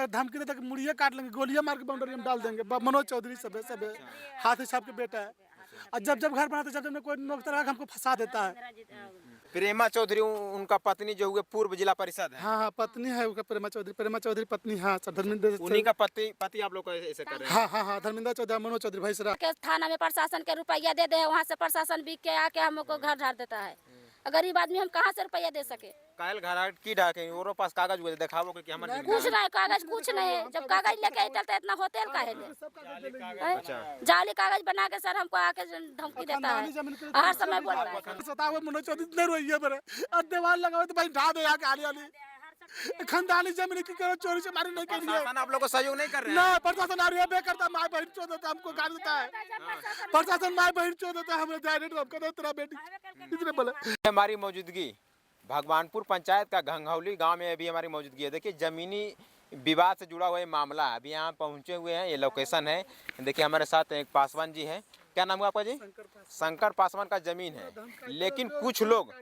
धमकी देता कि मुड़िया काट लेंगे, गोलियां मार के बाउंड्री में डाल देंगे। मनोज चौधरी सब है हाथी साहब के बेटा है। और जब जब घर बनाते जब कोई नौक तरह हमको फंसा देता है। प्रेमा चौधरी उनका पत्नी जो हुए पूर्व जिला परिषद है। हाँ पत्नी है उनका प्रेमा चौधरी पत्नी। हाँ धर्मेंद्र उन्हीं का पति आप लोग को ऐसे कर रहे हैं। हाँ धर्मेंद्र चौधरी मनोज चौधरी भाईसरा के थाना में प्रशासन के रुपया दे दे, वहाँ से प्रशासन बिक के आके हमको घर ढाल देता है। गरीब आदमी हम कहाँ से रुपया दे सके। कायल घर की ढाके और पास कागज हुए दिखाओ कि हमारे कुछ नहीं, कागज कुछ नहीं। जब कागज लेके आई तो इतना होतेल का है जाली कागज बना के सर हमको आके धमकी देता है। हर समय बोलता है मनोज चौधरी इतने रोइए मेरे और दीवार लगाओ तो भाई ढा दे आके आली आली खानदानी जमीन की करो चोरी से मारी नहीं करिए। आप लोग को सहयोग नहीं कर रहे हैं ना। प्रशासन आ रही है करता माय बहन चोद देता हमको गाली देता है। प्रशासन माय बहन चोद देता है हमें डायरेक्ट हमको दे तेरा बेटी इतने बोले। हमारी मौजूदगी भगवानपुर पंचायत का घंघौली गांव में अभी हमारी मौजूदगी है। देखिए जमीनी विवाद से जुड़ा हुआ ये मामला अभी यहाँ पहुँचे हुए हैं। ये लोकेशन है। देखिए हमारे साथ एक पासवान जी हैं। क्या नाम हुआ आपका जी? शंकर पासवान का जमीन है, लेकिन कुछ लोग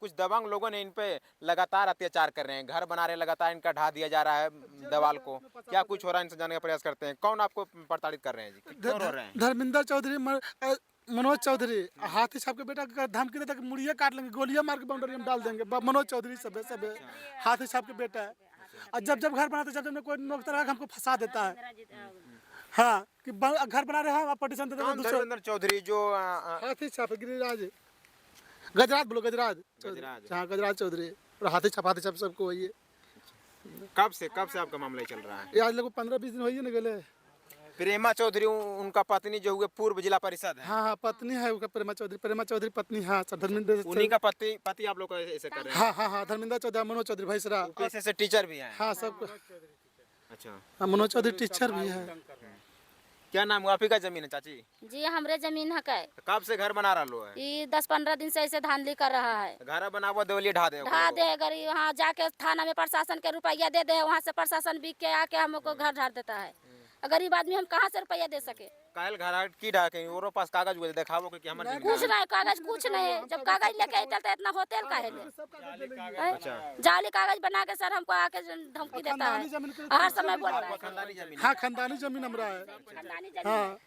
कुछ दबंग लोगों ने इन पे लगातार अत्याचार कर रहे हैं। घर बना रहे हैं, लगातार इनका ढा दिया जा रहा है दीवार को। क्या कुछ हो रहा है इनसे जानने का प्रयास करते हैं। कौन आपको प्रताड़ित कर रहे हैं जी? क्यों रो रहे हैं? धर्मेंद्र चौधरी मनोज चौधरी हाथी साहब के बेटा धमकी देता कि मुड़िया काट लेंगे, गोलियां मार के बाउंड्री में डाल देंगे। मनोज चौधरी सब है हाथी साहब के बेटा है। और जब जब घर बनाते जब कोई नौक तरह हमको फंसा देता है। हाँ कि घर बना रहे हैं पटिशन देते हैं। धर्मेंद्र चौधरी जो हाथी साहब गिरिराज गजराज बोलो गजराज हाँ गजराज चौधरी और हाथी छाप सबको वही है। कब से आपका मामला चल रहा है? ये आज लोग 15-20 दिन हुई है ना गले। प्रेमा चौधरी उनका पत्नी जो हुए पूर्व जिला परिषद है। हाँ पत्नी है उनका प्रेमा चौधरी पत्नी। हाँ धर्मेंद्र उन्हीं का पति आप लोग को ऐसे कर रहे हैं। हाँ धर्मेंद्र चौधरी मनोज चौधरी भाईसरा पैसे से टीचर भी हैं। हाँ सब। अच्छा मनोज चौधरी टीचर भी है। क्या नाम हुआ? आप ही का जमीन है चाची? जी हमरे जमीन है। कब से घर बना रहा लो है? ये 10-15 दिन से ऐसे धांधली कर रहा है। घर बना हुआ देवली ढा दे गरीब। वहाँ जाके थाना में प्रशासन के रुपया दे दे, वहाँ से प्रशासन बिक के आके हमको घर ढाल देता है। गरीब आदमी हम कहाँ से रुपया दे सके। कायल घर की ढाके और पास कागज हुए दिखाओ कि हमारे कुछ नहीं, कागज कुछ नहीं। जब कागज लेके आई तो इतना होतेल का है जाली कागज बना के सर हमको आके धमकी देता है। हर समय बोलता है। हाँ खानदानी जमीन हमारा है। हाँ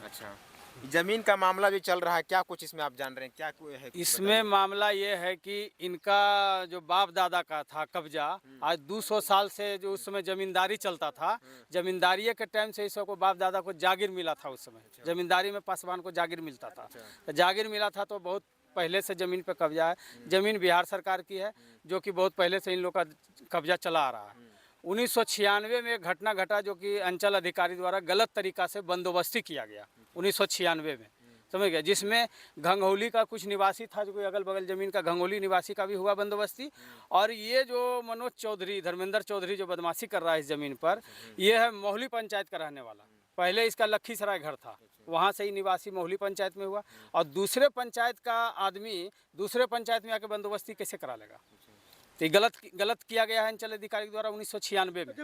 अच्छा जमीन का मामला भी चल रहा है। क्या कुछ इसमें आप जान रहे हैं? क्या है इसमें मामला ये है कि इनका जो बाप दादा का था कब्जा, आज 200 साल से जो उस समय जमींदारी चलता था, जमींदारी के टाइम से इसको बाप दादा को जागीर मिला था। उस समय जमींदारी में पासवान को जागीर मिलता था। तो जागीर मिला था तो बहुत पहले से ज़मीन पे कब्जा है। ज़मीन बिहार सरकार की है, जो कि बहुत पहले से इन लोग का कब्जा चला आ रहा है। 1996 में एक घटना घटा जो कि अंचल अधिकारी द्वारा गलत तरीका से बंदोबस्ती किया गया 1996 में, समझ गया। जिसमें घंघौली का कुछ निवासी था, जो कोई अगल बगल ज़मीन का घंघौली निवासी का भी हुआ बंदोबस्ती। और ये जो मनोज चौधरी धर्मेंद्र चौधरी जो बदमाशी कर रहा है इस ज़मीन पर, ये है मोहली पंचायत का रहने वाला। पहले इसका लखीसराय घर था, वहाँ से ही निवासी मोहली पंचायत में हुआ। और दूसरे पंचायत का आदमी दूसरे पंचायत में आके बंदोबस्ती कैसे करा लेगा? तो गलत किया गया है अंचल अधिकारी द्वारा 1996 में।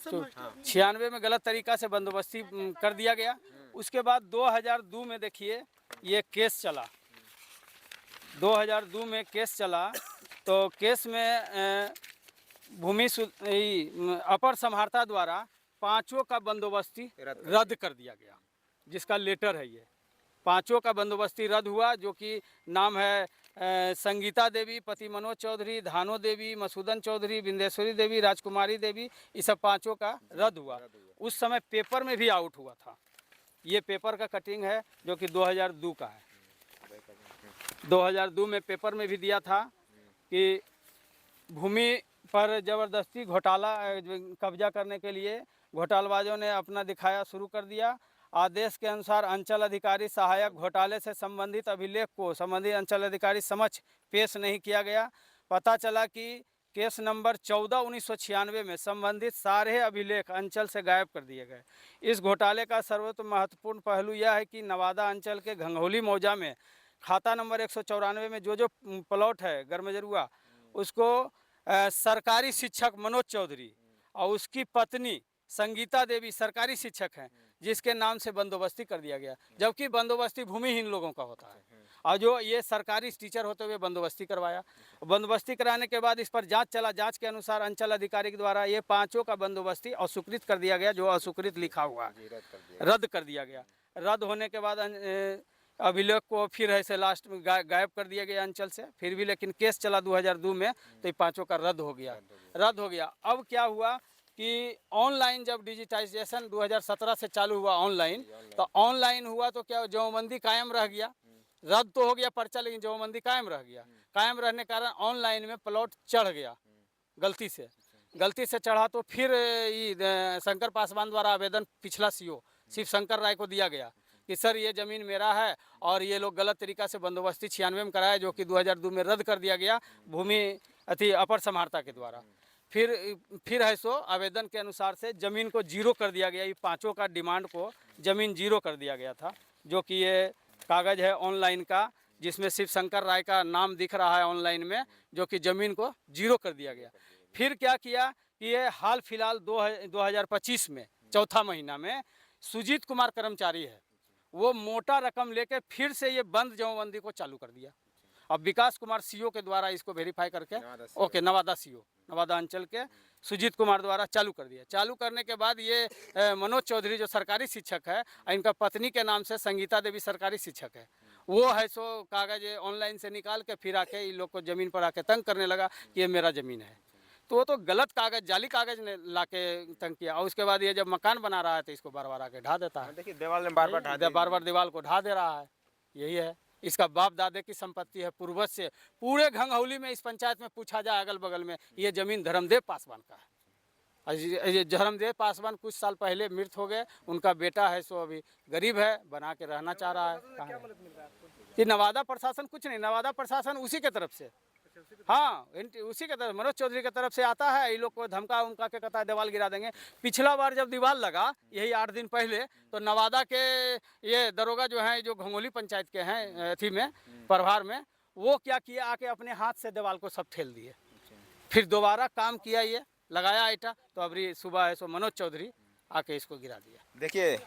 तो 96 में गलत तरीका से बंदोबस्ती कर दिया गया। उसके बाद 2002 में देखिए ये केस चला। 2002 में केस चला तो केस में भूमि अपर समहर्ता द्वारा 5 का बंदोबस्ती रद्द कर दिया गया, जिसका लेटर है ये। 5 का बंदोबस्ती रद्द हुआ, जो कि नाम है संगीता देवी, पति मनोज चौधरी, धानो देवी, मसूदन चौधरी, बिंदेश्वरी देवी, राजकुमारी देवी, ये सब 5 का रद्द हुआ। उस समय पेपर में भी आउट हुआ था। ये पेपर का कटिंग है जो कि 2002 का है। 2002 में पेपर में भी दिया था कि भूमि पर ज़बरदस्ती घोटाला कब्जा करने के लिए घोटालबाजों ने अपना दिखाया शुरू कर दिया। आदेश के अनुसार अंचल अधिकारी सहायक घोटाले से संबंधित अभिलेख को संबंधित अंचल अधिकारी समक्ष पेश नहीं किया गया। पता चला कि केस नंबर 14/1996 में संबंधित सारे अभिलेख अंचल से गायब कर दिए गए। इस घोटाले का सर्वोत्तम महत्वपूर्ण पहलू यह है कि नवादा अंचल के घंघौली मौजा में खाता नंबर 194 में जो प्लॉट है गरमजरुआ, उसको सरकारी शिक्षक मनोज चौधरी और उसकी पत्नी संगीता देवी सरकारी शिक्षक हैं, जिसके नाम से बंदोबस्ती कर दिया गया, जबकि बंदोबस्ती भूमिहीन लोगों का होता है। और जो ये सरकारी टीचर होते हुए बंदोबस्ती करवाया। बंदोबस्ती कराने के बाद इस पर जांच चला, जांच के अनुसार अंचल अधिकारी के द्वारा ये पांचों का बंदोबस्ती अस्वीकृत कर दिया गया, जो अस्वीकृत लिखा हुआ रद्द कर दिया गया। रद्द होने के बाद अभिलेख को फिर ऐसे लास्ट में गायब कर दिया गया अंचल से। फिर भी लेकिन केस चला 2002 में, तो ये पांचों का रद्द हो गया। अब क्या हुआ कि ऑनलाइन जब डिजिटाइजेशन 2017 से चालू हुआ ऑनलाइन, तो ऑनलाइन हुआ तो क्या जमाबंदी कायम रह गया। रद्द तो हो गया पर्चा, लेकिन जमाबंदी कायम रह गया। कायम रहने के कारण ऑनलाइन में प्लॉट चढ़ गया गलती से चढ़ा। तो फिर शंकर पासवान द्वारा आवेदन पिछला सीओ शिव शंकर राय को दिया गया कि सर ये ज़मीन मेरा है और ये लोग गलत तरीका से बंदोबस्ती 96 में कराया, जो कि 2002 में रद्द कर दिया गया भूमि अपर समाहर्ता के द्वारा। फिर है सो आवेदन के अनुसार से ज़मीन को जीरो कर दिया गया। ये पांचों का डिमांड को ज़मीन जीरो कर दिया गया था, जो कि ये कागज़ है ऑनलाइन का, जिसमें शिव शंकर राय का नाम दिख रहा है ऑनलाइन में, जो कि ज़मीन को जीरो कर दिया गया। फिर क्या किया कि ये हाल फिलहाल 2025 में चौथा महीना में सुजीत कुमार कर्मचारी है, वो मोटा रकम लेके फिर से ये बंद जमाबंदी को चालू कर दिया। अब विकास कुमार सीओ के द्वारा इसको वेरीफाई करके नवादा सीओ नवादा अंचल के सुजीत कुमार द्वारा चालू कर दिया। चालू करने के बाद ये मनोज चौधरी जो सरकारी शिक्षक है, इनका पत्नी के नाम से संगीता देवी सरकारी शिक्षक है, वो है सो कागज़ ऑनलाइन से निकाल के फिर आके इन लोग को ज़मीन पर आके तंग करने लगा कि ये मेरा ज़मीन है। तो वो तो गलत कागज़, जाली कागज़ ने ला के तंग किया। और उसके बाद ये जब मकान बना रहा है तो इसको बार बार आके ढा देता है। देखिए दीवार में बार बार दीवार को ढा दे रहा है। यही है, इसका बाप दादे की संपत्ति है पूर्वज से। पूरे घंघौली में इस पंचायत में पूछा जाए अगल बगल में, ये ज़मीन धर्मदेव पासवान का है। ये धर्मदेव पासवान कुछ साल पहले मृत हो गए। उनका बेटा है सो अभी गरीब है, बना के रहना चाह रहा है। कहाँ है? कि नवादा प्रशासन कुछ नहीं, नवादा प्रशासन उसी के तरफ से, हाँ उसी के तरफ मनोज चौधरी की तरफ से आता है। ये लोग को धमका उमका के कहता है दीवार गिरा देंगे। पिछला बार जब दीवार लगा यही 8 दिन पहले, तो नवादा के ये दरोगा जो हैं, जो घंगोली पंचायत के हैं अथी में प्रभार में, वो क्या किया आके अपने हाथ से दीवार को सब ठेल दिए। फिर दोबारा काम किया, ये लगाया ईटा, तो अभी सुबह है सो मनोज चौधरी आके इसको गिरा दिया। देखिए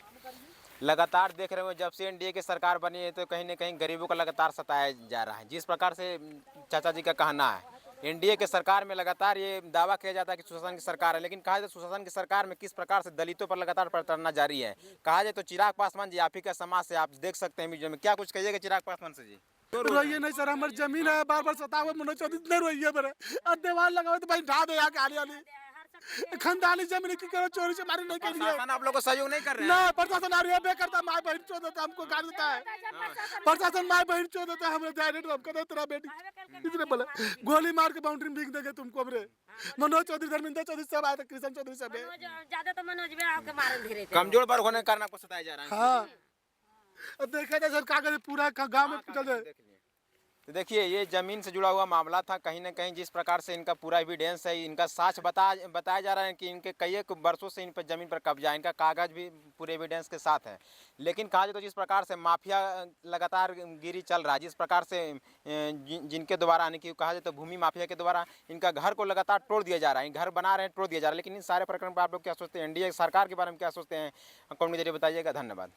लगातार देख रहे हो, जब से एनडीए की सरकार बनी है तो कहीं ना कहीं गरीबों का लगातार सताया जा रहा है। जिस प्रकार से चाचा जी का कहना है, एनडीए के सरकार में लगातार ये दावा किया जाता है कि सुशासन की सरकार है, लेकिन कहा जाए सुशासन की सरकार में किस प्रकार से दलितों पर लगातार प्रताड़ना जारी है। कहा जाए तो चिराग पासवान जी आप ही का समाज से, आप देख सकते हैं वीडियो में, क्या कुछ कहिएगा चिराग पासवान से जी? रोइए नहीं सर, हमारी जमीन है, बार बार सतावे मनोज चौधरी नहीं रोइए मेरे। अब दीवार लगाओ तो भाई ढा दे आके आली खानदानी जमीन की करो, चोरी से मारी नहीं करिए। प्रशासन आप लोग को सहयोग नहीं कर रहे हैं? ना प्रशासन आ रही है, करता माँ बहन चो देता, हमको गाड़ देता है प्रशासन। माँ बहन चो देता है, हमें डायरेक्ट हम कहते तेरा बेटी किसने बोला गोली मार के बाउंड्री में बिक देंगे तुमको। हमरे मनोज चौधरी, धर्मेंद्र चौधरी सब आए थे, कृष्ण चौधरी सब ज्यादा तो मनोज में आके मारे धीरे कमजोर वर्ग होने के कारण आपको सताया जा रहा है। हाँ देखा जाए सर, कागज पूरा गाँव में चल जाए। तो देखिए ये ज़मीन से जुड़ा हुआ मामला था। कहीं ना कहीं जिस प्रकार से इनका पूरा एविडेंस है, इनका साक्ष्य बताया जा रहा है कि इनके कई एक वर्षों से इन पर ज़मीन पर कब्जा है, इनका कागज़ भी पूरे एविडेंस के साथ है। लेकिन कहा जाए तो जिस प्रकार से माफिया लगातार गिरी चल रहा है, जिस प्रकार से जिनके द्वारा यानी कि कहा जाए तो भूमि माफिया के द्वारा इनका घर को लगातार तोड़ दिया जा रहा है, घर बना रहे हैं तोड़ दिया जा रहा है। लेकिन इन सारे प्रकरण पर आप लोग क्या सोचते हैं, एनडीए सरकार के बारे में क्या सोचते हैं, कमेंट में जरिए बताइएगा। धन्यवाद।